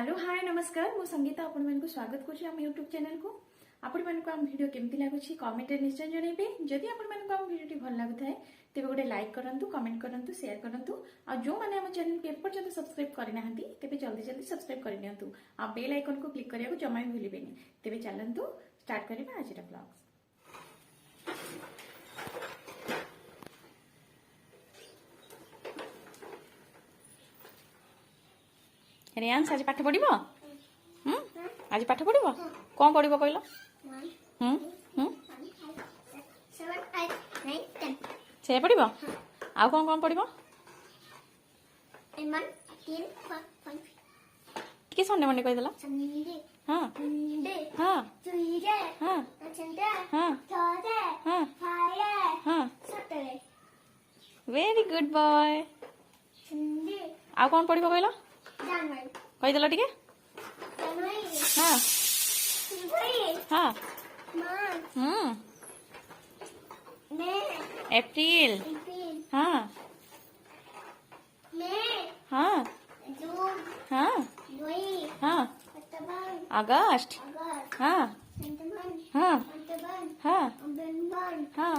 Hello hi नमस्कार मु संगीता आपण मानक स्वागत करुछि हम यूट्यूब चैनल को। आपण मानक हम वीडियो केमती लागुछि कमेंट रे निश्चय जणैबे। जदि आपण मानक हम वीडियो भल लागुथाय तेबे गोटे लाइक करंतु, कमेंट करंतु, शेयर करंतु। आ जो माने हम चैनल के एपर्यंत सब्सक्राइब करि नाहंती तेबे जल्दी जल्दी सब्सक्राइब करि नियंतु। आ बेल आइकन को क्लिक करिया को जमा भी भूलिबेनी। तेबे चलंतु स्टार्ट करिबा आजिरा ब्लॉग। रियांश आज पाठ पढ़िबो? आज पाठ पढ़िबो? कौन पढ़िबो कहलो? 1 2 3 4 5 6 7 8 9 10 से पढ़िबो? आ कौन कौन पढ़िबो? 1 3 4 5 के संडे मंडे कहि देला? संडे हां संडे हां ट्यूसडे हां संडे हां थर्सडे हां फ्राइडे हां Saturday. Very good boy. Sunday आ कौन पढ़िबो कहलो? कही देला टिके हाँ हाँ अप्रैल हाँ हाँ हाँ हाँ अगस्त हाँ हाँ हाँ हाँ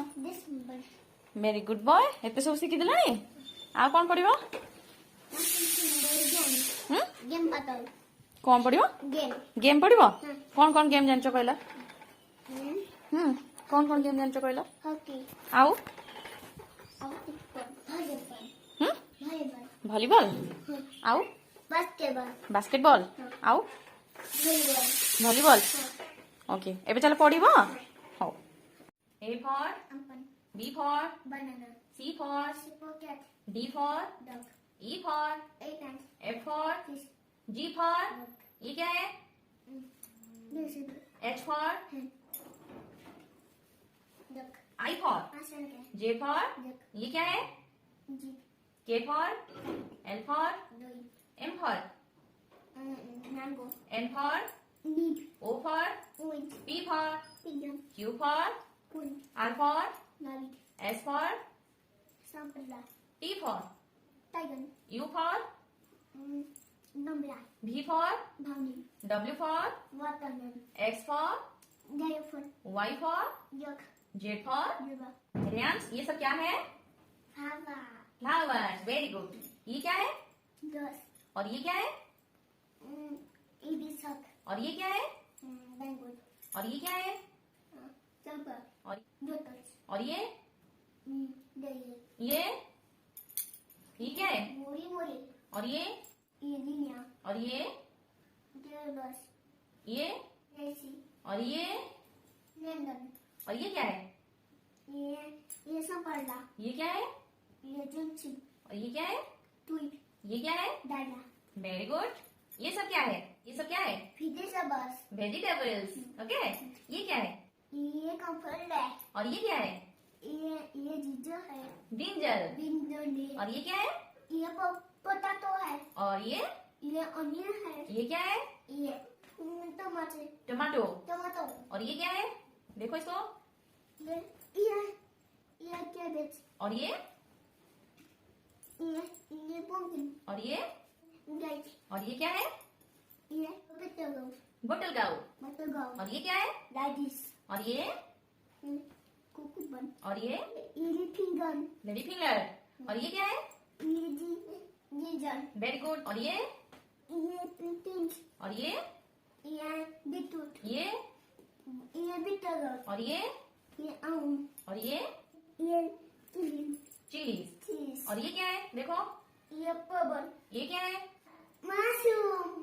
वेरी गुड बॉय। एते सब शिखी देलानी। आ कौन पढ़िबो? गेम बताओ। कौन पढ़िबो? गेम पढ़िबो? कौन कौन गेम जानचो कहला? कौन कौन गेम जानचो कहला? हॉकी आउ वॉलीबॉल आउ बास्केटबॉल आउ वॉलीबॉल। ओके एबे चलो पढ़िबो। हो A for B for banana C for cat D for dog E for elephant F for fish G for ये क्या है? H for duck I for J for ये क्या है? K for L for M for mango N for leaf O for orange P for pigeon Q for R for rabbit S for umbrella T for tiger U for umbrella V for boundary W for watermelon X for xylophone Y for yak Z for zebra। Riyansh ये सब क्या है? Flowers. Very good. ये क्या है? Girls. और ये क्या है? और ये क्या है? बैंगन। और ये क्या है? और ये क्या है? मोरी। और ये और ये और ये और ये क्या है? ये सफरदा। ये क्या है? और ये क्या है? ये क्या है? दाना। Very good. ये सब क्या है? ये सब क्या है? वेजिटेबल्स। ओके ये क्या है? ये कॉर्नफ्लोर है। और ये क्या है? ये जिंजर है। ब्रिंजल। और ये क्या है? ये पोटैटो है। और ये ऑनियन है। ये क्या है? ये टमाटो। और ये क्या है? देखो इसको। ये कैबेज। और ये पुम्पकिन। और ये गाइस। और ये क्या है? ये बटल गाउ। और ये क्या है? राइस। और ये कुकुबन। और ये लेडी फिंगर। और ये क्या है? जिंजर। Very good. और ये पिंच। और ये बीटरूट। ये बीटरूट। और ये आम। और ये चिलीज। और ये क्या है? देखो ये पर्पल। ये क्या है?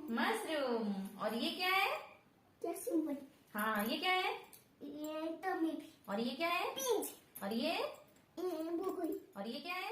मशरूम। और ये क्या है? हाँ ये क्या है? ये टमाटो। और ये क्या है? बीन्स। और ये ब्रोकली। और ये क्या है?